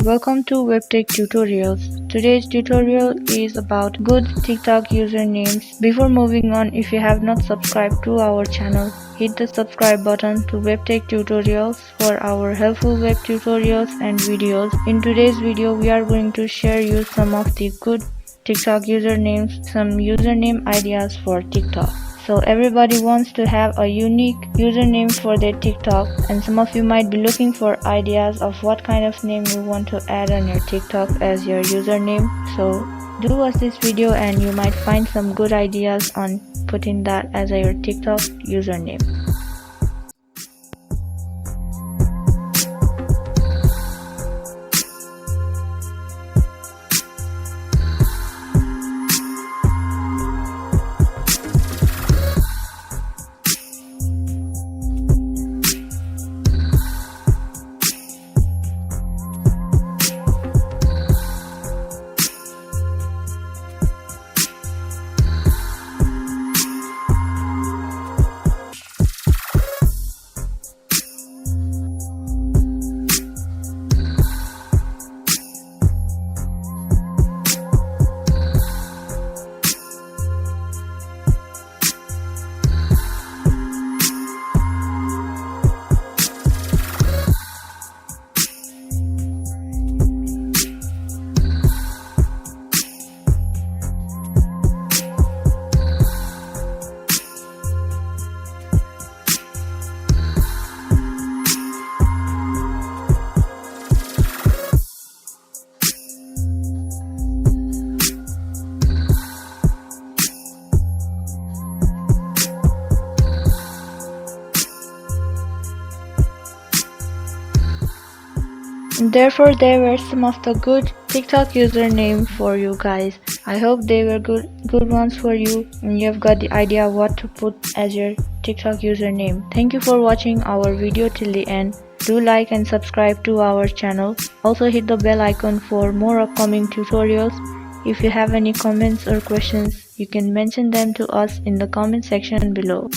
Welcome to WebTech Tutorials. Today's tutorial is about good TikTok usernames. Before moving on, if you have not subscribed to our channel, hit the subscribe button to WebTech Tutorials for our helpful web tutorials and videos. In today's video, we are going to share you some of the good TikTok usernames, some username ideas for TikTok. So everybody wants to have a unique username for their TikTok, and some of you might be looking for ideas of what kind of name you want to add on your TikTok as your username. So do watch this video and you might find some good ideas on putting that as your TikTok username. Therefore, there were some of the good TikTok username for you guys. I hope they were good ones for you and you have got the idea what to put as your TikTok username. Thank you for watching our video till the end. Do like and subscribe to our channel. Also hit the bell icon for more upcoming tutorials. If you have any comments or questions, you can mention them to us in the comment section below.